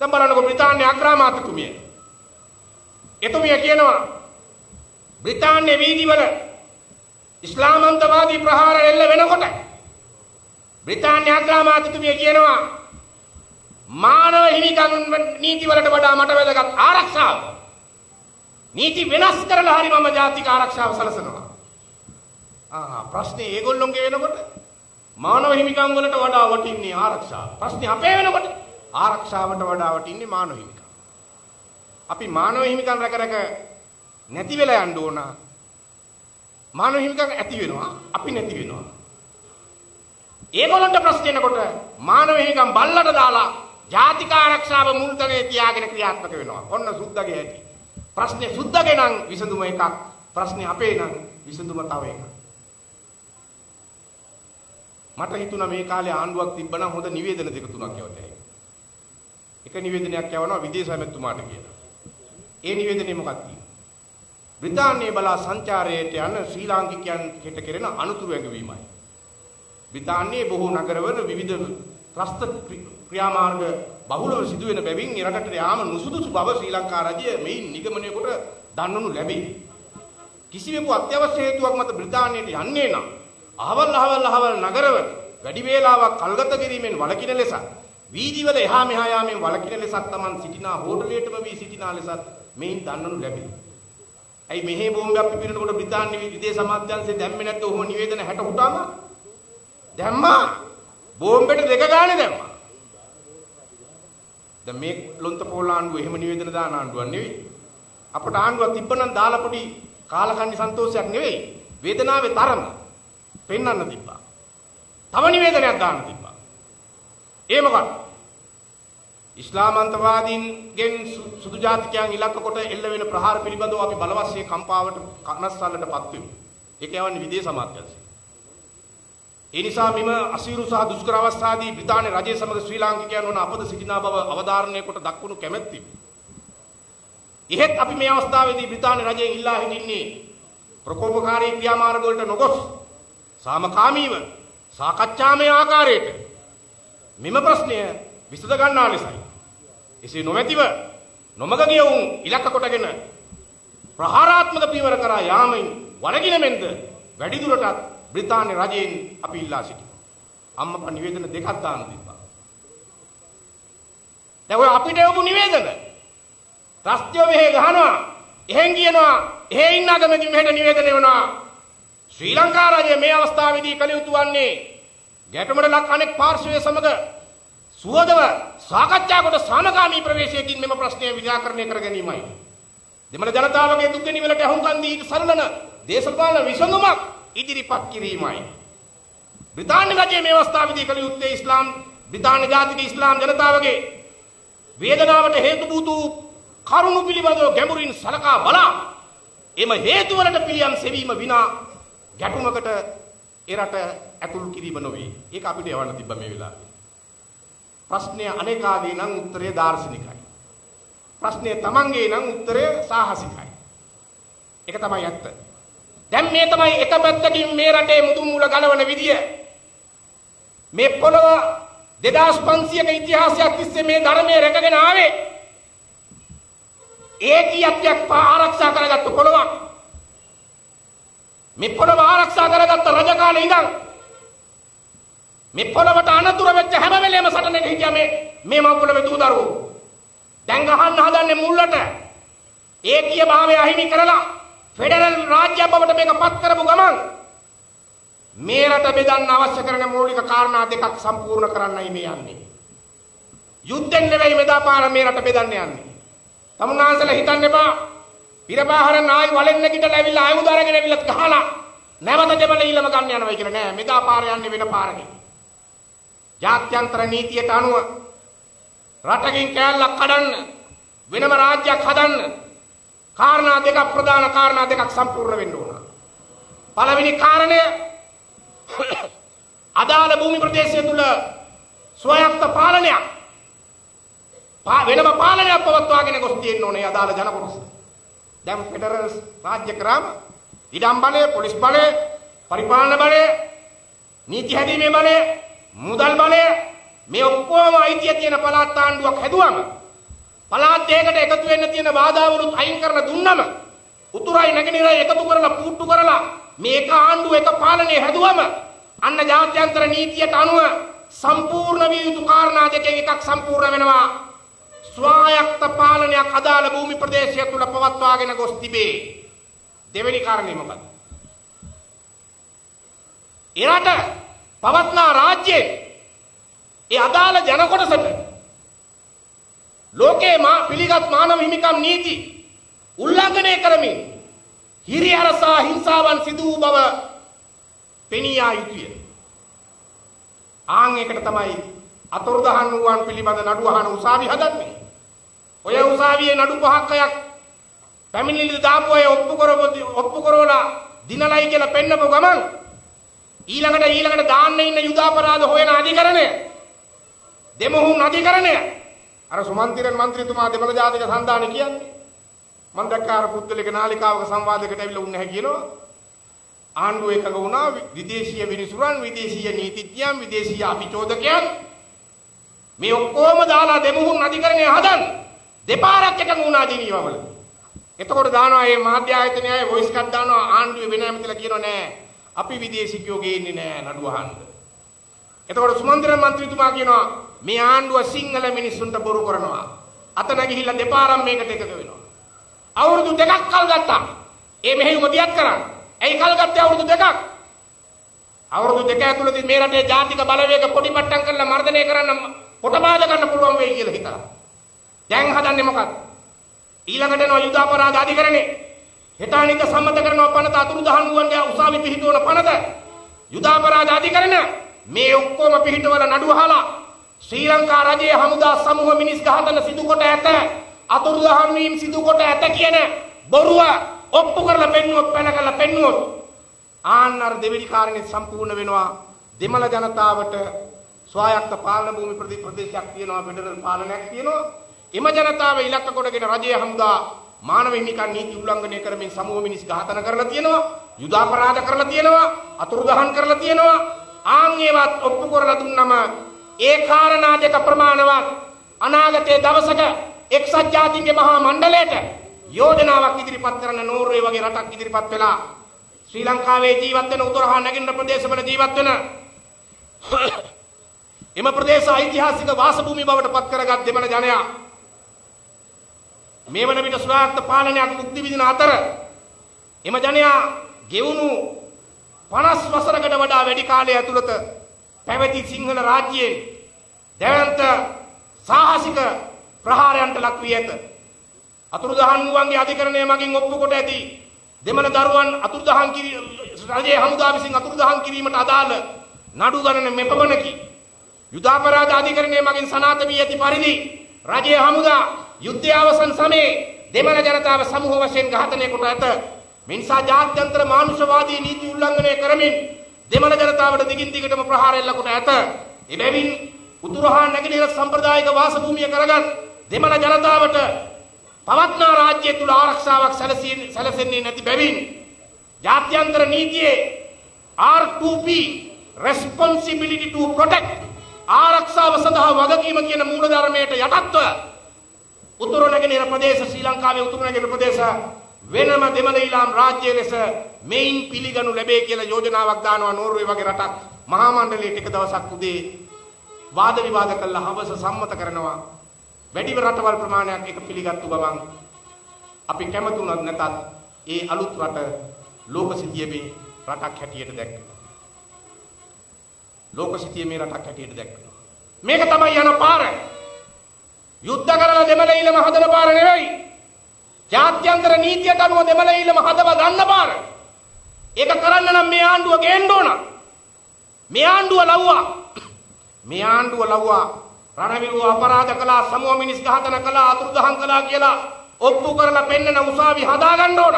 දැන් බලන්නකො බ්‍රිතාන්‍ය අග්‍රාමාත්‍යතුමිය. එතුමිය කියනවා බ්‍රිතාන්‍ය වීදිවල ඉස්ලාමන්තවාදී ප්‍රහාර එල්ල වෙනකොට බ්‍රිතාන්‍ය අග්‍රාමාත්‍යතුමිය කියනවා මානව හිමිකම් නීතිවලට වඩා මට වැදගත් ආරක්ෂාව. නීති වෙනස් කරලා හරි මම ජාතික ආරක්ෂාව සලසනවා. ප්‍රශ්නේ ඒගොල්ලොන්ගේ වෙනකොට මානව හිමිකම් වලට වඩා වටින්නේ ආරක්ෂාව. ප්‍රශ්නේ අපේ වෙනකොට ආරක්ෂාවට වඩා වටින්නේ මානව හිමිකම්. අපි මානව හිමිකම් රැක නැති වෙලා යන්න ඕන. මානව හිමිකම් ඇති වෙනවා අපි නැති වෙනවා. ඒගොල්ලන්ට ප්‍රශ්න එනකොට මානව හිමිකම් බල්ලට දාලා ජාතික ආරක්ෂාව මුල්තලේ තියාගෙන ක්‍රියාත්මක වෙනවා. ඔන්න සුද්දගේ ඇති. ප්‍රශ්නේ සුද්දගේ නම් විසඳුම එකක්. ප්‍රශ්නේ අපේ නම් විසඳුම තව එකක්. මට හිතුණා මේ කාලේ ආණ්ඩුවක් තිබ්බනම් හොඳ නිවේදන දෙක තුනක් යවතයි. එක නිවේදනයක් යවනවා විදේශ ඇමතුමාට කියලා. ඒ නිවේදනේ මොකක්ද? බ්‍රිතාන්‍යයේ බලා සංචාරයට යන ශ්‍රී ලාංකිකයන්ට කෙරෙන අනුතුරු ඇඟවීමයි. බ්‍රිතාන්‍යයේ බොහෝ නගරවල විවිධ රස්ත ක්‍රියාමාර්ග බහුලව සිදුවෙන බැවින් රටට යාම නුසුදුසු බව ශ්‍රී ලංකා රජය මෙයින් නිගමනය කොට දන්වනු ලැබේ. කිසිවෙකු අත්‍යවශ්‍ය හේතුවක් මත බ්‍රිතාන්‍යයට යන්නේ නම් අහවල් නගරවල වැඩි වේලාවක් කල්ගත කිරීමෙන් වළකින ලෙස වීදිවල එහා මෙහා යාමෙන් වළකින ලෙසත් Taman සිටිනා හෝටලයටම වී සිටිනා ලෙසත් මෙයින් දන්වනු ලැබේ. ඇයි මෙහි බෝම්බයක් පිපිරෙනකොට බ්‍රිතාන්‍ය විදේශ අමාත්‍යාංශය දැම්මේ නැද්ද ඔහොම නිවේදන 60 උටාම? දැම්මා. බෝම්බෙට දෙක ගානේ දැම්මා. දැන් මේ ලොන්ත පොල් ආණ්ඩුව එහෙම නිවේදන දාන ආණ්ඩුවක් නෙවෙයි. අපට ආණ්ඩුවක් තිබ්බනම් දාලා පොඩි කාලකන්ණි සන්තෝෂයක් නෙවෙයි. වේදනාවේ තරම පෙන්වන්න තිබ්බා. තව නිවේදනයක් දාන්න තිබ්බා. ඒ මොකක්ද? ඉස්ලාමන්තවාදීන්ගෙන් සුදු ජාතිකයන් ඉලක්ක කොට එල්ල වෙන ප්‍රහාර පිළිබඳව අපි බලවත්සේ කම්පාවට කනස්සල්ලටපත් වෙමු. ඒක යවන්නේ විදේශ අමාත්‍යාංශය. ඒ නිසා මෙම අසීරු සහ දුෂ්කර අවස්ථාවේදී බ්‍රිතාන්‍ය රජය සමග ශ්‍රී ලාංකිකයන් වන අපද සිටිනා බව අවධාරණය කොට දක්වනු කැමැත්තෙමි. එහෙත් අපි මේ අවස්ථාවේදී බ්‍රිතාන්‍ය රජයෙන් ඉල්ලා හිටින්නේ ප්‍රකෝපකාරී ක්‍රියාමාර්ග වලට නොගොස් සාමකාමීව සාකච්ඡාමය ආකාරයට මෙම ප්‍රශ්නය විසඳ ගන්නා ලෙසයි. එසේ නොමැතිව නොමග ගියවුන් ඉලක්ක කොටගෙන ප්‍රහාරාත්මක පියවර කරා යාමෙන් වරගින මෙන්ද වැඩිදුරටත් බ්‍රිතාන්‍ය රජයෙන් අපි ඉල්ලා සිටිනවා. අම්මපා නිවේදන දෙකක් දාන්න තිබ්බා. දැන් ඔය අපිට යොමු නිවේදන රාස්ත්‍රීය මෙහෙ ගහනවා, එහෙන් කියනවා, එහෙ ඉන්න අගමැති මෙහෙට නිවේදන එවනවා. ශ්‍රී ලංකා රජය මේ අවස්ථාවේදී කළ යුතු වන්නේ ගැටුමට ලක් අනෙක් පාර්ශවයේ සමග සුවදව සාකච්ඡා කොට සාමකාමී ප්‍රවේශයකින් මෙම ප්‍රශ්නය විනිශ්චය කර ගැනීමයි. දෙමළ ජනතාවගේ දුක් ගෙනිවලට අහුම්කම් දී සරලන දේශපාලන විසඳුමක් ඉදිරිපත් කිරීමයි. බ්‍රිතාන්‍ය රජයේ මේ අවස්ථාවේදී කළ යුත්තේ බ්‍රිතාන්‍ය ජාතික ඉස්ලාම් ජනතාවගේ වේදනාවට හේතු වූ කරුණු පිළිබඳව ගැඹුරින් සලකා බලා එම හේතු වලට පිළියම් සෙවීම විනා ගැටුමකට එරට ඇතුල් කිරීම නොවේ. ඒක අපිට යවන්න තිබ්බ මේ වෙලාවේ. ප්‍රශ්නය අනේකාගේ නම් උත්තරය දාර්ශනිකයි. ප්‍රශ්නය තමන්ගේ නම් උත්තරය සාහසිකයි. ඒක තමයි ඇත්ත. දැන් මේ තමයි එක පැත්තකින් මේ රටේ මුදුන් මුල ගලවන විදිය. මේ පොළව 2500ක ඉතිහාසයක් තිස්සේ මේ ධර්මයේ රැකගෙන ආවේ. ඒකීයත්වයක් ආරක්ෂා කරගත්ත පොළවක්. මේ පොළව ආරක්ෂා කරගත්ත රජ කාලේ ඉඳන් මේ පොළවට අනතුරු වෙච්ච හැම වෙලේම සටනෙට හිටියා මේ මව පොළවේ දූ දරුවෝ. දැන් ගහන්න හදන්නේ මුල්ලට ඒකීය භාවය අහිමි කරලා ෆෙඩරල් රාජ්‍ය බවට මේක පත් කරපු ගමන් මේ රට බෙදන්න අවශ්‍ය කරන මූලික කාරණා දෙකක් සම්පූර්ණ කරන්නයි මේ යන්නේ. යුද්ධෙන් නෙවෙයි මෙදාපාර මේ රට බෙදන්න යන්නේ. තමුන්නාන්සලා හිතන්න එපා. පිරපාහරන් ආයි වලෙන් නැගිටලා ඇවිල්ලා ආයුධ අරගෙන ඇවිල්ලා ගහලා නැවත දෙමළ ඊළම ගන්න යනවා කියලා නෑ. මෙදාපාර යන්නේ වෙන පාරකින්. ජාත්‍යන්තර නීතියට අනුව රටකින් කෑල්ලක් කඩන්න වෙනම රාජ්‍යයක් හදන්න කාරණා දෙකක් ප්‍රධාන කාරණා දෙකක් සම්පූර්ණ වෙන්න ඕන. පළවෙනි කාරණය අදාළ භූමි ප්‍රදේශය තුල ස්වයංක්ත පාලනයක් වෙනම පාලනයක් පවත්වාගෙන ගොස් තියෙන්න ඕනේ අදාළ ජන කොටස. දැන් ෆෙඩරල් රාජ්‍ය ක්‍රම ඉඩම් බලය, පොලිස් බලය, පරිපාලන බලය, නීති හැදීමේ බලය, මුදල් බලය මේ ඔක්කොම අයිතිය තියෙන පළාත් ආණ්ඩුවක් හැදුවම පළාත් දෙකකට එකතු වෙන්න තියෙන බාධාවලුත් අයින් කරලා දුන්නම උතුරයි නැගෙනහිරයි එකතු කරලා පුට්ටු කරලා මේක ආණ්ඩුව එක පාලනය හැදුවම අන්න ජාත්‍යන්තර නීතියට අනුව සම්පූර්ණ විය යුතු කාරණා දෙකෙන් එකක් සම්පූර්ණ වෙනවා. ස්වායත්ත පාලනයක් අදාළ භූමි ප්‍රදේශය තුල පවත්වාගෙන ගොස් තිබේ. දෙවෙනි කාරණේ මොකක්ද? එරට පවත්නා රාජ්‍යයේ ඒ අදාළ ජන කොටසට ලෝකේ පිළිගත් මානව හිමිකම් නීති උල්ලංඝනය කරමින් හිරිහැර සහ හිංසාවන් සිදු වූ බව පෙනී යා යුතුය. ආන් එකට තමයි අතුරුදහන් වූවන් පිළිබඳ නඩු අහන උසාවි හදන්නේ. ඔය උසාවියේ නඩු පහක් අයක් පැමිණිලි දාපු අය ඔප්පු කරවලා දිනලයි කියලා පෙන්නපු ගමන් ඊළඟට දාන්න ඉන්න යුදාපරාධ හොයන අධිකරණය දෙමුහුන් අධිකරණය අර සුමන්තිරන් මන්ත්‍රීතුමා දෙමළ ජාතික සන්ධානය කියන්නේ මම දැක්කාර පුද්ගලික නාලිකාවක සංවාදයකට ඇවිල්ලා උන්නේ නැහැ කියනවා. ආණ්ඩුව එකඟ වුණා විදේශීය විනිසුරන් විදේශීය නීතිඥයන් විදේශීය අභිචෝදකයන් මේ ඔක්කොම දාලා දෙමුහුන් අධිකරණය හදන්න දෙපාරක් එකඟ වුණා ජිනීවාවල. එතකොට දානවා මේ මාධ්‍ය ආයතනයේ වොයිස් කට් දානවා ආණ්ඩුවේ වෙන ඇමතිලා කියනවා නෑ අපි විදේශිකයෝ ගේන්නේ නෑ නඩුව අහන්න. එතකොට සුමන්තිරන් මන්ත්‍රීතුමා කියනවා මේ ආණ්ඩුව සිංහල මිනිස්සුන්ට බොරු කරනවා. අතන ගිහිල්ලා දෙපාරක් මේකට එකඟ වෙනවා. අවුරුදු දෙකක් කල් ගත්තා. මේ මෙහෙයුම දියත් කරන්න. ඇයි කල් ගත්තේ අවුරුදු දෙකක්? අවුරුදු දෙක ඇතුළතදී මේ රටේ ජාතික බලවේග පොඩි මට්ටම් කරලා මර්ධනය කරන්න පොටබාද ගන්න පුළුවන් වෙයි කියලා හිතලා. දැන් හදන්නේ මොකක්ද? ඊළඟට එනවා යුද අපරාධ අධිකරණේ. හෙටානික සම්මත කරනවා පනත අතුරුදහන් වූවන්ගේ උසාවි පිහිටවන පනත. යුද අපරාධ අධිකරණ මේ ඔක්කොම පිහිටවල නඩුව අහලා ශ්‍රී ලංකා රජයේ හමුදා සමූහ මිනිස් ඝාතන සිදු කොට ඇත අතුරුදහන් වීම සිදු කොට ඇත කියන බොරුව ඔප්පු කරලා පෙන්නුවොත් පැන කරලා පෙන්නුවොත් ආන්නර දෙවෙනි කාරණේ සම්පූර්ණ වෙනවා. දෙමළ ජනතාවට ස්වායත්ත පාලන භූමි ප්‍රදේශයක් තියෙනවා ෆෙඩරල් පාලනයක් තියෙනවා. එම ජනතාව ඉලක්ක කොටගෙන රජයේ හමුදා මානව හිමිකම් නීති උල්ලංඝනය කරමින් සමූහ මිනිස් ඝාතන කරලා තියෙනවා යුද අපරාධ කරලා තියෙනවා අතුරුදහන් කරලා තියෙනවා. ආන් ඒවත් ඔප්පු කරලා දුන්නම ඒ කාරණා දෙක ප්‍රමාණවත් අනාගතයේ දවසක එක්සත් ජාතීන්ගේ මහා මණ්ඩලයට යෝජනාවක් ඉදිරිපත් කරන නෝර්වේ වගේ රටක් ඉදිරිපත් වෙලා ශ්‍රී ලංකාවේ ජීවත් වෙන උතුර හා නැගෙනහිර ප්‍රදේශවල ජීවත් වෙන එම ප්‍රදේශ ඓතිහාසික වාසභූමි බවට පත් කරගත් දෙමළ ජනයා මේ වන විට ස්වායත්ත පාලනයක් මුක්ති විඳින අතර එම ජනයා ගෙවුණු 50 වසරකට වඩා වැඩි කාලය ඇතුළත පැවති සිංහල රාජ්‍යයේ දැවැන්ත සාහසික ප්‍රහාරයන්ට ලක් වී ඇත. අතුරුදහන් වූවන්ගේ අධිකරණය මගින් ඔප්පු කොට ඇති දෙමළ දරුවන් අතුරුදහන් රජයේ හමුදා විසින් අතුරුදහන් කිරීමට අදාළ නඩු ගණන මෙපමණකි. යුද අපරාධ අධිකරණය මගින් සනාථ වී ඇති පරිදි රජයේ හමුදා යුද්ධය අවසන් සමයේ දෙමළ ජනතාව සමූහ වශයෙන් ඝාතනය කොට ඇත. මේ නිසා ජාත්‍යන්තර මානුෂවාදී නීති උල්ලංඝනය කරමින් දෙමළ ජනතාවට දිගින් දිගටම ප්‍රහාර එල්ල කොට ඇත. එබැවින් උතුරු හා නැගෙනහිර සම්ප්‍රදායික වාසභූමිය කරගත් දෙමළ ජනතාවට පවත්නා රාජ්‍ය තුල ආරක්ෂාවක් සැලසෙන්නේ නැති බැවින් ජාත්‍යන්තර නීතියේ R2P responsibility to protect ආරක්ෂාව සඳහා වගකීම කියන මූලධර්මයට යටත්ව උතුරු නැගෙනහිර ප්‍රදේශ ශ්‍රී ලංකාවේ උතුරු නැගෙනහිර ප්‍රදේශ වෙනම දෙමළ ඊළාම් රාජ්‍ය ලෙස මෙයින් පිළිගනු ලැබේ කියලා යෝජනාවක් දානවා නෝර්වේ වගේ රටක් මහා මණ්ඩලයට එක දවසක් උදේ වාද විවාද කළා හවස සම්මත කරනවා. වැඩිම රටවල් ප්‍රමාණයක් එක පිළිගත්තු ගමන් අපි කැමති උනත් නැතත් ඒ අලුත් රට ලෝකසිතියේ රටක් හැටියට දැක්කේ. ලෝකසිතියේ මේ රටක් හැටියට දැක්කේ. මේක තමයි යන පාර. යුද්ධ කරලා දෙමළ ඊළම හදන පාර නෙවෙයි. ජාත්‍යන්තර නීතියට අනුව දෙමළ ඊළම හදව ගන්න පාර. ඒක කරන්න නම් මේ ආණ්ඩුව ගේන්න ඕන. මේ ආණ්ඩුව ලව්වා. මේ ආණ්ඩුව ලව්වා රණවිරුව අපරාධ කළා සමූහ මිනිස් ඝාතන කළා අතුරුදහන් කළා කියලා ඔප්පු කරලා පෙන්නන උසාවි හදා ගන්න ඕන.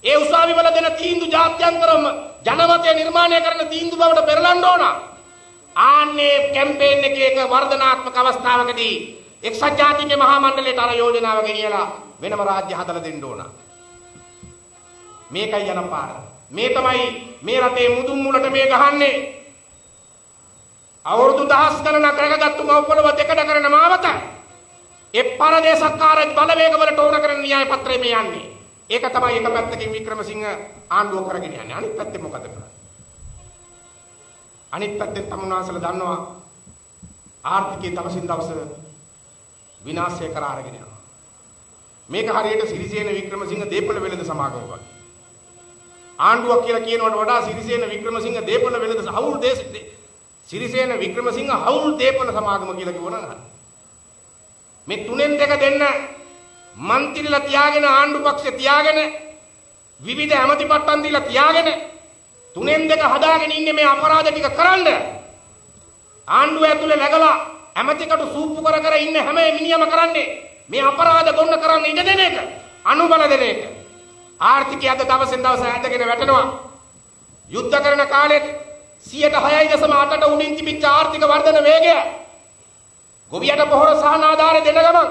ඒ උසාවි වල දෙන තීන්දුව ජාත්‍යන්තරම ජනමතය නිර්මාණය කරන තීන්දුව බවට පෙරලන්න ඕන. ආන්නේ කැම්පේන් එකේ එක වර්ධනාත්මක අවස්ථාවකදී එක්සත් ජාතීන්ගේ මහා මණ්ඩලයට අර යෝජනාව ගෙනියලා වෙනම රාජ්‍ය හදලා දෙන්න ඕන. මේකයි යන පාර. මේ තමයි මේ රටේ මුදුන් මුලට මේ ගහන්නේ. අවුරුදු දහස් ගණනක් රැකගත්තු මව්පොළව දෙකඩ කරන මාවත ඒ පරදේශකාර බලවේගවලට ඕන කරන න්‍යාය පත්‍රය මේ යන්නේ. ඒක තමයි එක පැත්තකින් වික්‍රමසිංහ ආණ්ඩුව කරගෙන යන්නේ. අනිත් පැත්තේ මොකද කරන්නේ? අනිත් පැත්තේ තමුන්වහන්සේලා දන්නවා ආර්ථිකයේ දවසින් දවස විනාශය කරා අරගෙන යනවා. මේක හරියට සිරිසේන වික්‍රමසිංහ දීපල වෙළඳ සමාගම වගේ. ආණ්ඩුවක් කියලා කියනවට වඩා සිරිසේන වික්‍රමසිංහ දීපල වෙළඳ හවුල් සිරිසේන වික්‍රමසිංහ හවුල් දීපල සමාගම කියලා කිව්වනම් හරි. මේ තුනෙන් දෙක දෙන්න මන්ත්‍රීලා තියාගෙන ආණ්ඩු පක්ෂ තියාගෙන විවිධ ඇමති පට්ටම් දීලා තියාගෙන තුනෙන් දෙක හදාගෙන ඉන්නේ මේ අපරාධ ටික කරන්න. ආණ්ඩුව ඇතුලේ läගලා ඇමතිකට සූප්පු කර කර ඉන්න හැම මිනිහම කරන්නේ මේ අපරාධ ගොන්න කරන්න ඉඩ දෙන එක, අනුබල දෙන එක. ආර්ථිකය අද දවසෙන් දවස ඇදගෙන වැටෙනවා. යුද්ධ කරන කාලෙත් 6.8ට උඩින් තිබිච්ච ආර්ථික වර්ධන වේගය ගොවියට පොහොර සහනාධාරය දෙන ගමන්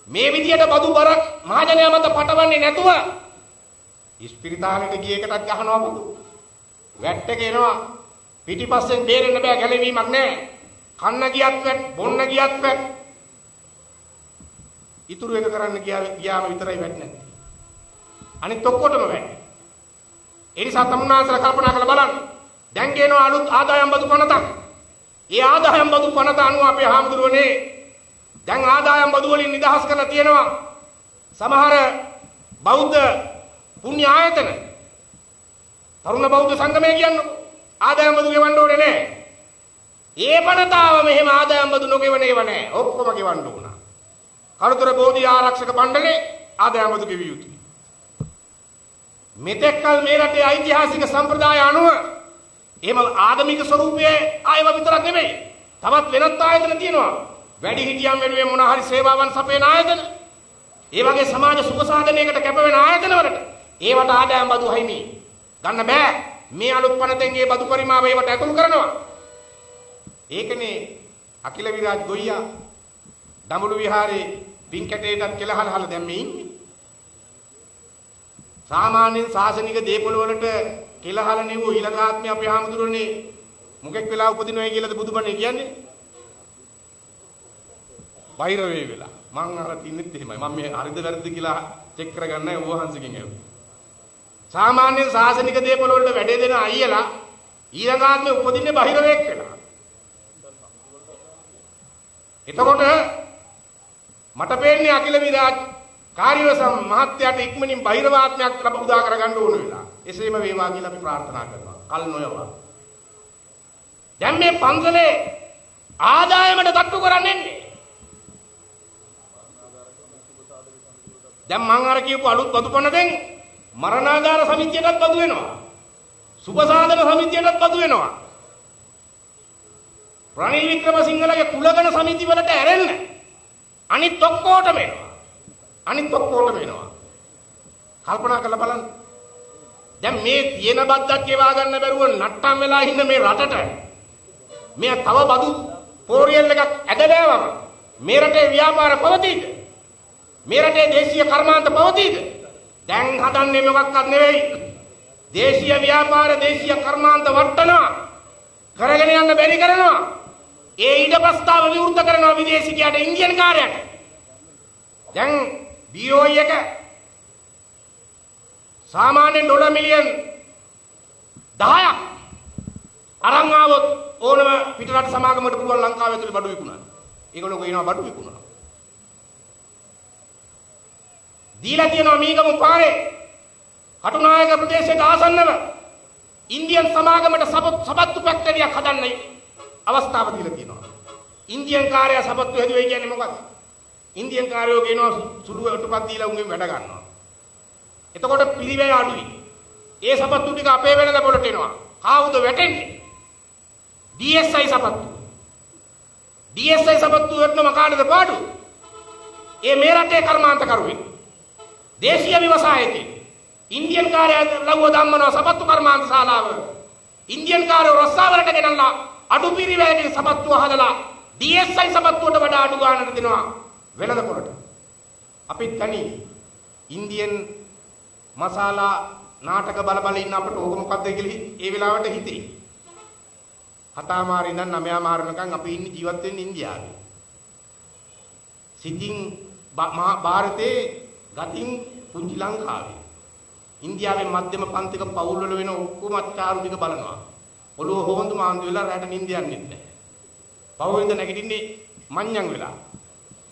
මේ විදියට බදු බරක් මහජනයා මත පටවන්නේ නැතුව ඉස්පිරිතාලෙට ගිය එකටත් ගහනවා බදු. වැට් එක එනවා. පිටිපස්සෙන් බේරෙන්න බෑ, ගැලවීමක් නැහැ. කන්න ගියත් වැට්, බොන්න ගියත් වැට්. ඉතුරු එක කරන්න ගියාම විතරයි වැට් නැත්තේ. අනිත් ඔක්කොටම වැට්. ඒ නිසා තමුන්නාන්සලා කල්පනා කරලා බලන්න. දැන් ගේනවා අලුත් ආදායම් බදු පනතක්. ඒ ආදායම් බදු පනත අනුව අපේ හාමුදුරුවනේ දැන් ආදායම් බදු වලින් නිදහස් කරලා තියෙනවා සමහර බෞද්ධ පුණ්‍ය ආයතන. තරුණ බෞද්ධ සංගමය කියන්නේ ආදායම් බදු ගෙවන්න ඕනේ නැහැ. ඒ පනතාව මෙහෙම ආදායම් බදු නොගෙවන ඒවා නැහැ. ඔක්කොම ගෙවන්න ඕන. කරුතර බෝධි ආරක්ෂක මණ්ඩලේ ආදායම් බදු ගෙවිය යුතුයි. මෙතෙක්කල් මේ රටේ ඓතිහාසික සම්ප්‍රදාය අනුව එහෙම ආගමික ස්වරූපයේ ආයව විතරක් නෙමෙයි. තවත් වෙනත් ආයතන තියෙනවා. වැඩි හිටියන් වෙනුවෙන් මොන හරි සේවාවන් සපයන ආයතන. ඒ වගේ සමාජ සුබ සාධනයකට කැප වෙන ආයතන වලට ඒවට ආදායම් බදු හිමි ගන්න බෑ. මේ අලුත් පනතෙන්ගේ බදු පරිමාව ඒවට ඇතුළු කරනවා. ඒකනේ අකිල විරාජ් ගොයියා දඹුළු විහාරේ පින්කැටේටත් කෙලහලහල දැන් මේ ඉන්නේ. සාමාන්‍යයෙන් සාසනික දේපොළ වලට කෙලහල නෙවෝ ඊළඟාත්මේ අපේ හාමුදුරනේ මොකෙක් වෙලා උපදිනවයි කියලාද බුදුබණේ කියන්නේ? බාහිර වේ වෙලා. මං අර තින්නෙත් එහෙමයි. මම මේ හරිද වැරදිද කියලා චෙක් කරගන්නයි ඔබ වහන්සේගෙන් ඇහුවේ. සාමාන්‍යයෙන් සාසනික දේපොළ වලට වැඩේ දෙන අයියලා ඊළඟාත්මේ උපදින්නේ බාහිර වේක් වෙලා. එතකොට මට පේන්නේ අකිල විරාජ් කාර්යවසම් මහත්යට ඉක්මනින් බහිරවාත්මයක් ලබ උදා කරගන්න ඕන වෙලා. එසේම වේවා කියලා අපි ප්‍රාර්ථනා කරනවා. කල් නොයවා. දැන් මේ පන්සලේ ආදායමට තට්ටු කරන්නේ. දැන් මං අර කියපු අලුත් බදු පනතෙන් මරණාධාර සමිතියටත් බදු වෙනවා. සුබසාධන සමිතියටත් බදු වෙනවා. රනිල් වික්‍රමසිංහලගේ කුලගණ සමිති වලට ඇරෙන්න අනිත් ඔක්කොටම එනවා. අනිත් ඔක්කොටම එනවා. කල්පනා කරලා බලන්න. දැන් මේ තියෙන බද්දක් ගෙවා ගන්න බැරුව නට්ටම් වෙලා ඉන්න මේ රටට මේ තව බදු පෝරියල් එකක් ඇදලාවම මේ රටේ ව්‍යාපාර පවතීද? මේ රටේ දේශීය කර්මාන්ත පවතීද? දැන් හදන්නේ මොකක්වත් නෙවෙයි. දේශීය ව්‍යාපාර දේශීය කර්මාන්ත වටනවා. කරගෙන යන්න බැරි කරනවා. ඒ ඊට ප්‍රස්තාව විවෘත කරනවා විදේශිකයාට ඉන්දියන් කාර්යයට. දැන් BOE එක සාමාන්‍යයෙන් ඩොලර් මිලියන් 10ක් අරන් ආවොත් ඕනම පිටරට සමාගමකට පුළුවන් ලංකාවේ ඇතුලේ බඩු විකුණන්න. ඒගොල්ලෝ කියනවා බඩු විකුණනවා. දීලා තියෙනවා මීගමු පාරේ කටුනායක ප්‍රදේශයට ආසන්නව ඉන්දියන් සමාගමට සපත්තු ෆැක්ටරියක් හදන්න අවස්ථාව දීලා තියෙනවා. ඉන්දියන් කාර්යය සපත්තු හැදුවේ කියන්නේ මොකක්ද? ඉන්දියන් කාර්යෝ කියනවා සුළු වටපත් දීලා උන්ගෙන් වැඩ ගන්නවා. එතකොට පිළිවෙල අඩුයි. ඒ සපත්තු ටික අපේ වෙළඳ පොළට එනවා. කාවුද වැටෙන්නේ? DSI සපත්තු. DSI සපත්තු වටනම කාටද පාඩු? ඒ මේ රටේ කර්මාන්ත කරුවෙක්. දේශීය ව්‍යවසායකේ ඉන්දියන් කාර්යය ලව්ව ධම්මනවා සපත්තු කර්මාන්ත ශාලාව. ඉන්දියන් කාර්යෝ රස්සාවලට ගෙනල්ලා අඩු පිරිවැයකින් සපත්තු හදලා DSI සපත්තුවට වඩා අඩු ගානකට දෙනවා වෙළඳ පොළට. අපිත් තනි ඉන්දියන් මසාලා නාටක බල ඉන්න අපිට ඕක මොකද්ද කියලා ඒ වෙලාවට හිතේ. 7 මාර ඉඳන් 9 මාර වෙනකන් අපි ඉන්නේ ජීවත් වෙන්නේ ඉන්දියාවේ. සිතින් මහා ಭಾರತයේ ගතින් පුංචි ලංකාවේ ඉන්දියාවේ මධ්‍යම පන්තික පවුල් වල වෙන ඔක්කොම අච්චාරු ටික බලනවා. ඔළුව හොඳු මාන්දු වෙලා රැට නිින්ද යන්නේ නැහැ. පවුලෙන්ද නැගිටින්නේ මඤ්ඤම් වෙලා.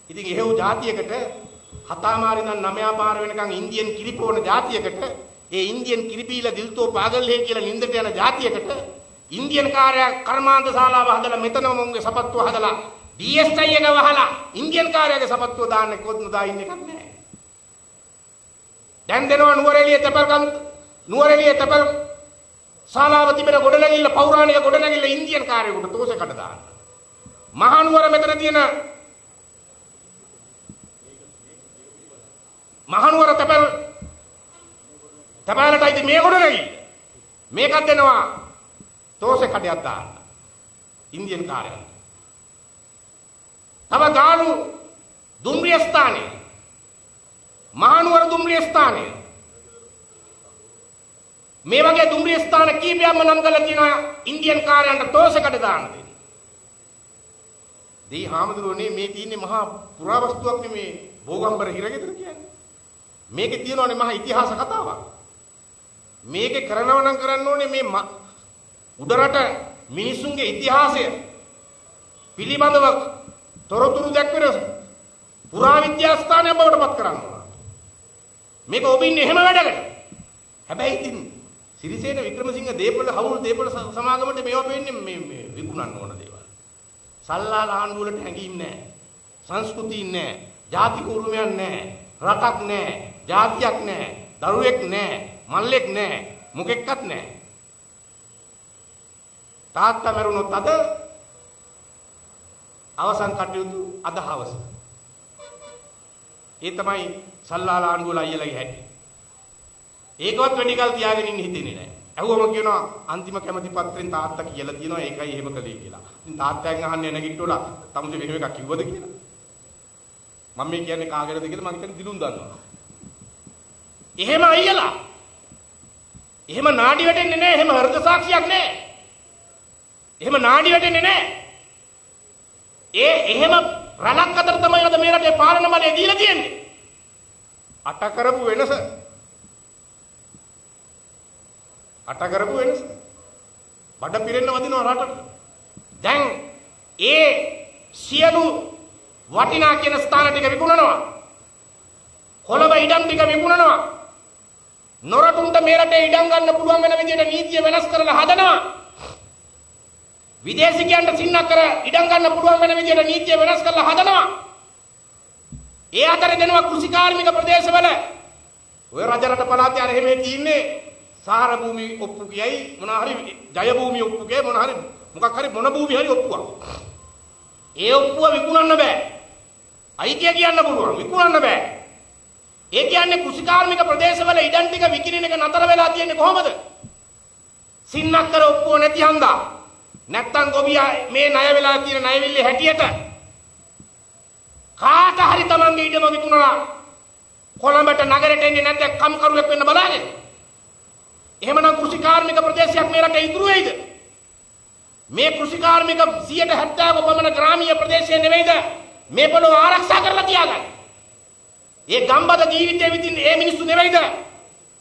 ඉතින් එහෙව් જાතියකට හතාමාරි ඉඳන් 9 පාර වෙනකන් ඉන්දියන් කිරිපෝන જાතියකට ඒ ඉන්දියන් කිරිපීලා දිල්තෝ පාගල්ලේ කියලා නිින්දට යන જાතියකට ඉන්දියන් කාර්යය කර්මාන්ත ශාලාව හදලා මෙතනම මුන්ගේ සපත්තුව හදලා DSI එක වහලා ඉන්දියන් කාර්යයේ සපත්තුව දාන්න කොත් නොදා ඉන්න එකක් නැහැ. දැන් දෙනවා නුවරඑළිය තපල් ශාලාව තිබෙන ගොඩනැගිල්ල පෞරාණික ගොඩනැගිල්ල ඉන්දියන් කාර්යයකට තෝසකට දාන්න. මහනුවර මෙතන තියෙන මහනුවර තපලටයි මේ ගොඩනැගිල්ල මේකත් දෙනවා තෝසකටයක් දාන්න ඉන්දියන් කාර්යයකට. තව ගාලු දුම්රිය ස්ථානයේ මහනුවර දුම්රිය ස්ථානය මේ වගේ දුම්රිය ස්ථාන කීපයක්ම නම් කරලා තියෙනවා ඉන්දියන් කාර්යයන්ට තෝසකට දාන්න දෙන්නේ. දෙයි හාමුදුරුවනේ මේ තියෙන්නේ මහා පුරාවස්තුවක් නෙමේ භෝගම්බර හිරගෙදර කියන්නේ. මේකේ තියෙනවානේ මහා ඉතිහාස කතාවක්. මේකේ කරනව නම් කරන්න ඕනේ මේ උඩරට මිනිසුන්ගේ ඉතිහාසය පිළිබඳව තොරතුරු දැක්වෙන පුරාවිද්‍යා ස්ථානයක් බවට පත් කරන්න ඕන. මේක ඔබින්නේ එහෙම වැඩකට. හැබැයි ඉතින් සිරිසේන වික්‍රමසිංහ දීපල හවුල් දීපල සමාගමට මේවා වෙන්නේ මේ විකුණන්න ඕන දේවල්. සල්ලාල ආණ්ඩු වලට හැංගීම් නැහැ. සංස්කෘතිය නැහැ. ජාතික උරුමයක් නැහැ. රටක් නැහැ. ජාතියක් නැහැ. දරුවෙක් නැහැ. මල්ලෙක් නැහැ. මොකෙක්වත් නැහැ. තාත්තා මරුණොත් අද අවසන් කටයුතු අද හවස. ඒ තමයි සල්ලාල ආණ්ඩු වල අයියලගේ හැටි. ඒකවත් වැඩි කල් තියාගෙන ඉන්න හිතෙන්නේ නැහැ. ඇහුවම කියනවා අන්තිම කැමැති පත්‍රෙන් තාත්තා කියලා තියෙනවා ඒකයි එහෙම කළේ කියලා. ඉතින් තාත්තාගෙන් අහන්නේ නැගිට්ටෝලා තමුසේ මෙහෙම එකක් කිව්වද කියලා. මම මේ කියන්නේ කාගෙනද කියලා මම කියන්නේ දිලුම් දන්නවා. එහෙම අයියලා. එහෙම නාඩි වැටෙන්නේ නැහැ. එහෙම හෘද සාක්ෂියක් නැහැ. එහෙම නාඩි වැටෙන්නේ නැහැ. එහෙම රණක් අතර තමයි අද මේ රටේ පාලන බලය දීලා තියෙන්නේ. අට කරපු වෙනස. බඩ පිරෙන්න වදිනවා රටට. දැන් ඒ සියලු වටිනා කියන ස්ථාන ටික විකුණනවා. කොළඹ ඉඩම් ටික විකුණනවා. නොරටුන්ට මේ රටේ ඉඩම් ගන්න පුළුවන් වෙන විදිහට නීතිය වෙනස් කරලා හදනවා. විදේශිකයන්ට සින්නක් කර ඉඩම් ගන්න පුළුවන් වෙන විදිහට නීතිය වෙනස් කරලා හදනවා. ඒ අතර දෙනවා කෘෂිකාර්මික ප්‍රදේශවල ඔය රජරට පළාතේ අර එහෙම තියෙන්නේ සාර භූමි ඔප්පු කියයි මොන හරි ජය භූමි ඔප්පු කියයි මොන හරි මොකක් හරි මොන භූමි හරි ඔප්පුවක්. ඒ ඔප්පුව විකුණන්න බෑ. අයිතිය කියන්න පුළුවන් විකුණන්න බෑ. ඒ කියන්නේ කෘෂිකාර්මික ප්‍රදේශවල ඉඩම් ටික විකිණන එක නතර වෙලා තියෙන්නේ කොහොමද? සින්නක් කර ඔප්පුව නැති හන්දා. නැත්තම් ගොවියා මේ ණය වෙලා තියෙන ණයවිල්ලේ හැටියට කාට හරි තමන්ගේ ඉඩම විකුණලා කොළඹට නගරයට එන්නේ නැත්නම් කම්කරුවෙක් වෙන්න බලාගෙන. එහෙමනම් කෘෂිකාර්මික ප්‍රදේශයක් මේ රටේ ඉතුරු වෙයිද? මේ කෘෂිකාර්මික 70% පමණ ග්‍රාමීය ප්‍රදේශය නෙවෙයිද මේ පොළොව ආරක්ෂා කරලා තියාගන්නේ? ඒ ගම්බද ජීවිතයේ විදිහින් ඒ මිනිස්සු නෙවෙයිද?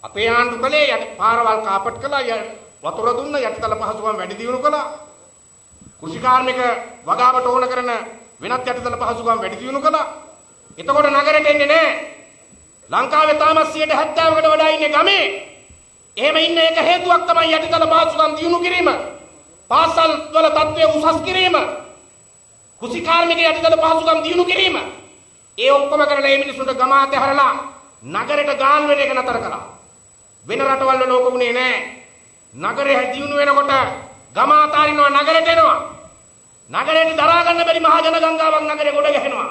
අපේ ආණ්ඩු කලේ යට පාරවල් කාපට් කළා වතුර දුන්න යටිතල පහසුකම් වැඩි දියුණු කළා. කෘෂිකාර්මික වගාවට ඕන කරන වෙනත් යටිතල පහසුකම් වැඩි දියුණු කළා. එතකොට නගරෙට එන්නේ නැහැ. ලංකාවේ තාම 70%කට වඩා ඉන්නේ ගමේ. එහෙම ඉන්න එක හේතුවක් තමයි යටිතල පහසුකම් දියුණු කිරීම. පාසල් වල තත්ත්වය උසස් කිරීම. කෘෂිකාර්මික යටිතල පහසුකම් දියුණු කිරීම. ඒ ඔක්කොම කරලා මේ මිනිස්සුන්ට ගම අතහැරලා නගරෙට ගාල් වෙන එක නතර කළා. වෙන රටවල් වල ඕක උනේ නැහැ. නගරේ දියුණු වෙනකොට ගම අතාරිනවා නගරෙට එනවා. නගරයට දරා ගන්න බැරි මහා ජන ගංගාවක් නගරේ ගොඩ ගැහෙනවා.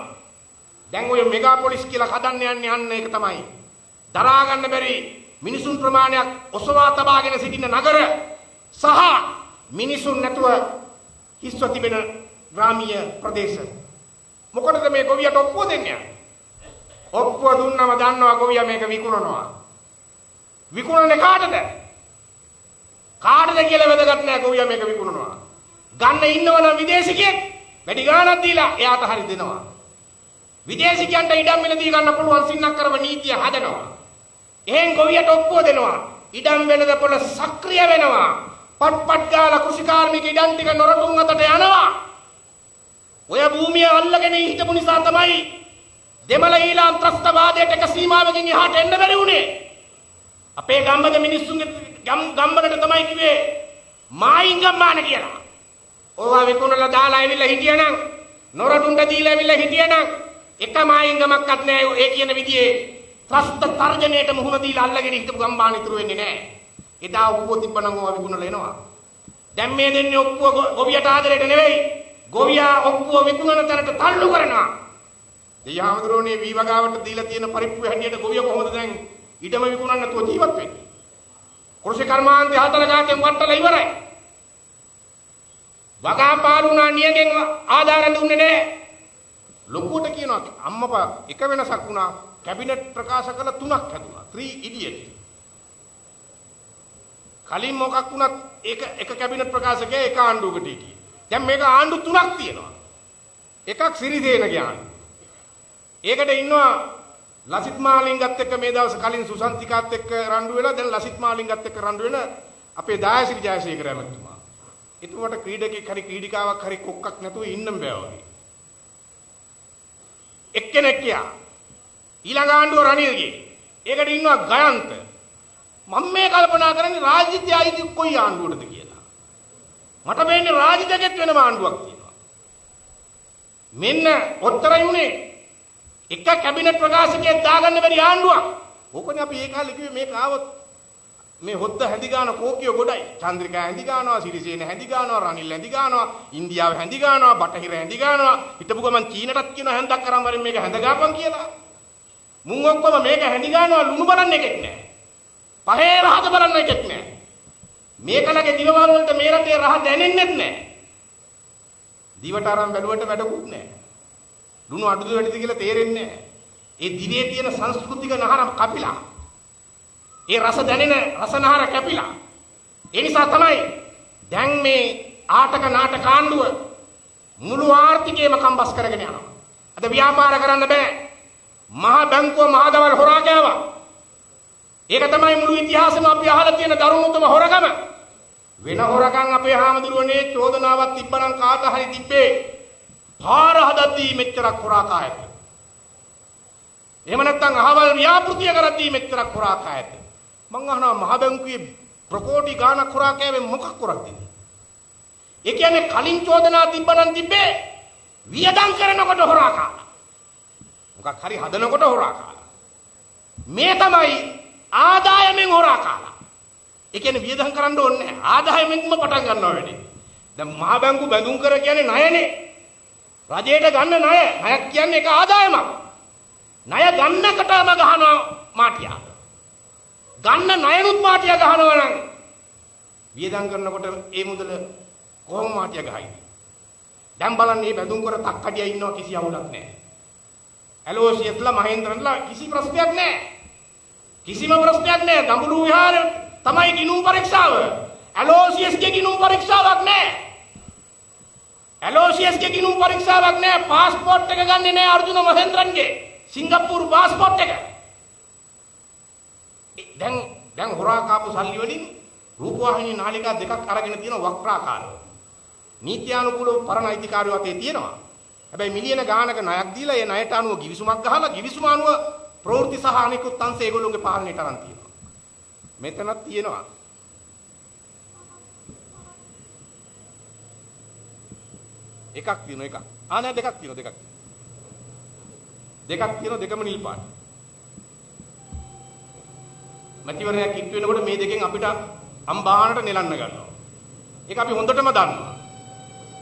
දැන් ඔය මෙගාපොලිස් කියලා හදන්න යන්නේ අන්න ඒක තමයි. දරා ගන්න බැරි මිනිසුන් ප්‍රමාණයක් ඔසවා තබාගෙන සිටින නගර සහ මිනිසුන් නැතුව හිස්ව තිබෙන ග්‍රාමීය ප්‍රදේශ. මොකටද මේ ගොවියට ඔප්පුව දෙන්නේ? ඔප්පුව දුන්නම දන්නවා ගොවියා මේක විකුණනවා. විකුණන්නේ කාටද? කාටද කියලා වැදගත් නෑ ගොවියා මේක විකුණනවා. ගන්න ඉන්නවනම් විදේශිකයෙක් වැඩි ගාණක් දීලා එයාට හරි දෙනවා. විදේශිකයන්ට ඉඩම් මිලදී ගන්න පුළුවන් සින්නක්කරව නීතිය හදනවා. එහෙන් ගොවියට ඔප්පුව දෙනවා. ඉඩම් වෙනද පොළ සක්‍රිය වෙනවා. පට්පට් ගාලා කෘෂිකාර්මික ඉඩම් ටික නොරටුන් අතට යනවා. ඔය භූමිය අල්ලගෙන හිටපු නිසා තමයි දෙමළ ඊළාම් ත්‍රස්තවාදයට එක සීමාවකින් එහාට එන්න බැරි වුණේ. අපේ ගම්බද මිනිස්සුන්ගේ ගම්බදට තමයි කිව්වේ මායිංගම්මාන කියලා. ඕවා විකුණලා දාලා ඇවිල්ලා හිටියනම් නොරටුන්ට දීලා ඇවිල්ලා හිටියනම් එක මායිංගමක්වත් නැහැ. ඒ කියන විදිහේ ත්‍රස්ත තර්ජනයට මුහුණ දීලා අල්ලගෙන හිටපු ගම්බාන ඉතුරු වෙන්නේ නැහැ. එදා ඔක්කොම තිබ්බනම් ඕවා විකුණලා එනවා. දැන් මේ දෙන්නේ ඔක්කොම ගොවියට ආදරයට නෙවෙයි. ගොවියා ඔක්කොම විකුණන තැනට තල්ලු කරනවා. දෙයහමඳුරෝනේ වී වගාවට දීලා තියෙන පරිප්පු හැටියට ගොවිය කොහොමද දැන් ඊටම විකුණන්න නැතුව ජීවත් වෙන්නේ? කෘෂි කර්මාන්තය හතර ගාතෙන් වට්ටලා ඉවරයි. වගා පාලුණා නියගෙන් ආධාර දුන්නේ නැහැ. ලොකුවට කියනවා අම්මපා එක වෙනසක් වුණා. කැබිනට් ප්‍රකාශ කළ 3ක් හැදුනා. 3 ඉඩියට්. කලින් මොකක් වුණත් එක කැබිනට් ප්‍රකාශකයා එක ආණ්ඩුවකට හිටියේ. දැන් මේක ආණ්ඩු 3ක් තියෙනවා. එකක් සිරිසේනගේ ආණ්ඩුව. ඒකට ඉන්නවා ලසිත් මාලිංගත් එක්ක මේ දවස් කලින් සුසන්තිකාත් එක්ක රණ්ඩු වෙලා දැන් ලසිත් මාලිංගත් එක්ක රණ්ඩු වෙන අපේ දායසිරි ජයසේකර ඇමතුමා. එතුමාට ක්‍රීඩකෙක් හරි ක්‍රීඩිකාවක් හරි කොක්කක් නැතුව ඉන්නම් බෑ වගේ. එක්කෙනෙක් කියා ඊළඟ ආණ්ඩුව රනිල්ගේ. ඒකට ඉන්නවා ගයන්ත. මම මේ කල්පනා කරන්නේ රාජ්‍යත්‍ය අයිති කොයි ආණ්ඩුවටද කියලා. මට වෙන්නේ රාජ්‍යත්‍යකෙත් වෙනම ආණ්ඩුවක් තියෙනවා. මෙන්න ඔත්තරයි උනේ. එක කැබිනට් ප්‍රකාශකයෙක් දාගන්න බැරි ආණ්ඩුවක්. ඕකනේ අපි ඒ කාලේ කිව්වේ මේක ආවොත් මේ හොද්ද හැඳි ගන්න කෝකිය ගොඩයි. චන්ද්‍රිකා හැඳි ගන්නවා, සිරිසේන හැඳි ගන්නවා, රනිල් හැඳි ගන්නවා, ඉන්දියාව හැඳි ගන්නවා, බටහිර හැඳි ගන්නවා. හිටපු ගමන් චීනටත් කියන හැන්දක් කරන් වරින් මේක හැඳ ගාපන් කියලා. මුන් ඔක්කොම මේක හැඳි ගන්නවා ලුණු බලන්න එකෙක් නැහැ. පහේ රහද බලන්න එකෙක් නැහැ. මේකලගේ දිවවල වලට මේ රටේ රහ දැනෙන්නෙත් නැහැ. දිවට අරන් බැලුවට වැඩකුත් නැහැ. ලුණු අඩුද වැඩිද කියලා තේරෙන්නේ නැහැ. ඒ දිවේ තියෙන සංස්කෘතික නහර කපිලා. ඒ රස දැනෙන රසනහර කැපිලා. ඒ නිසා තමයි දැන් මේ ආටක නාටක ආණ්ඩුව මුළු ආර්ථිකයම කම්බස් කරගෙන යනවා. අද ව්‍යාපාර කරන්න බෑ. මහා බැංකුව මහදවල් හොරා ගෑවා. ඒක තමයි මුළු ඉතිහාසෙම අපි අහලා තියෙන දරුණුතම හොරගම. වෙන හොරගම් අපේ හාමුදුරුවනේ චෝදනාවක් තිබ්බනම් කාට හරි තිබ්බේ. පාර හදද්දී මෙච්චරක් හොරා කායද? එහෙම නැත්නම් අහවල් ව්‍යාපෘතිය කරද්දී මෙච්චරක් හොරා කායද? මං අහනවා මහ බැංකුවේ ප්‍රකෝටි ගාණක් හොරා කෑවේ මොකක් කරද්දීද? ඒ කියන්නේ කලින් චෝදනා තිබ්බනම් තිබ්බේ වියදම් කරනකොට හොරා කාලා. මොකක් හරි හදනකොට හොරා කාලා. මේ තමයි ආදායමෙන් හොරා කාලා. ඒ කියන්නේ වියදම් කරන්න ඕනේ නැහැ. ආදායමෙන්ම පටන් ගන්නවා වැඩි. දැන් මහ බැංකු බැඳුම් කර කියන්නේ ණයනේ. රජයට ගන්න ණය. ණයක් කියන්නේ ඒක ආදායමක්. ණය ගන්නකටම ගහනවා මාටියා. ගන්න ණයනුත් මාටියා ගහනවා නම් වියදම් කරනකොට ඒ මුදල කොහොම මාටියා ගහයිද? දැන් බලන්න මේ බැඳුම් කර තක්කඩිය ඉන්නවා කිසි අවුලක් නැහැ. ඇලෝසියස්ලා මහේන්ද්‍රන්ලා කිසි ප්‍රශ්නයක් නැහැ. කිසිම ප්‍රශ්නයක් නැහැ. දඹුරු විහාරේ තමයි ගිණුම් පරීක්ෂාව. ඇලෝසියස්ගේ ගිණුම් පරීක්ෂාවක් නැහැ. ඇලෝසියස්ගේ ගිණුම් පරීක්ෂාවක් නැහැ. પાස්පෝර්ට් එක ගන්නෙ නැහැ අර්ජුන මහේන්ද්‍රන්ගේ. සිංගප්පූරු પાස්පෝර්ට් එක. දැන් හොරා කාපු සල්ලි වලින් රූපවාහිනී නාලිකා දෙකක් අරගෙන තියෙන වක්‍රාකාරව. නීත්‍යානුකූලව පරණ අයිතිකාරයෝ අතේ තියෙනවා. හැබැයි මිලියන ගානක ණයක් දීලා ඒ ණයට අනුව ගිවිසුමක් ගහලා ගිවිසුම අනුව ප්‍රවෘත්ති සහ අනිකුත් අංශ ඒගොල්ලෝගේ පාලනයට අරන් තියෙනවා. මෙතනක් තියෙනවා. එකක් තියෙනවා එකක්. නෑ දෙකක් තියෙනවා දෙකක් තියෙනවා දෙකම නිල් පාට. මැතිවරණයක් ඉක්ට වෙනකොට මේ දෙකෙන් අපිට අම්බානට නෙලන්න ගන්නවා. ඒක අපි හොඳටම දන්නවා.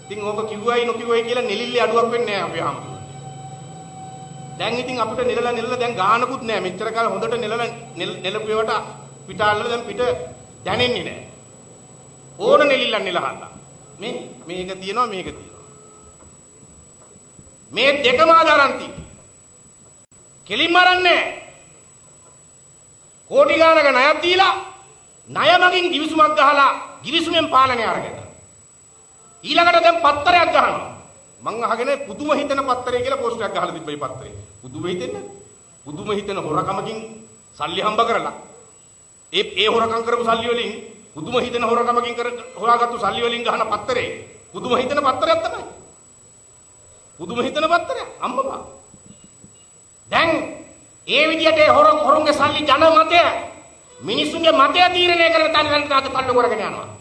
ඉතින් ඕක කිව්වයි නොකිව්වයි කියලා නෙලිල්ලේ අඩුවක් වෙන්නේ නැහැ අපි හම්බුනේ. දැන් ඉතින් අපිට නෙලලා දැන් ගානකුත් නැහැ. මෙච්චර කාල හොඳට නෙලපුවට පිටාල්ල දැන් පිට දැනෙන්නේ නැහැ. ඕන නෙලිල්ලක් නෙලහලා. මේක තියෙනවා මේක තියෙනවා. මේ දෙකම ආදාරන්ති. කෙලින්ම අරන්නේ. කෝටි ගානක ණයක් දීලා ණය මගින් ගිවිසුමක් ගහලා ගිවිසුමෙන් පාලනය අරගෙන ඊළඟට දැන් පත්තරයක් ගහනවා. මං අහගෙන පුදුම හිතන පත්තරේ කියලා පෝස්ට් එකක් ගහලා තිබ්බයි පත්තරේ. පුදුම හිතෙන්නේ. පුදුම හිතන හොරකමකින් සල්ලි හම්බ කරලා ඒ හොරකම් කරපු සල්ලි වලින් පුදුම හිතන හොරකමකින් හොයාගත්තු සල්ලි වලින් ගහන පත්තරේ පුදුම හිතන පත්තරයක් තමයි. පුදුම හිතන පත්තරයක් අම්මපා. දැන් ඒ විදියට හොරුන්ගේ සල්ලි ජන මතය මිනිස්සුන්ගේ මතය තීරණය කරන තැනට තල්ලු කරගෙන යනවා.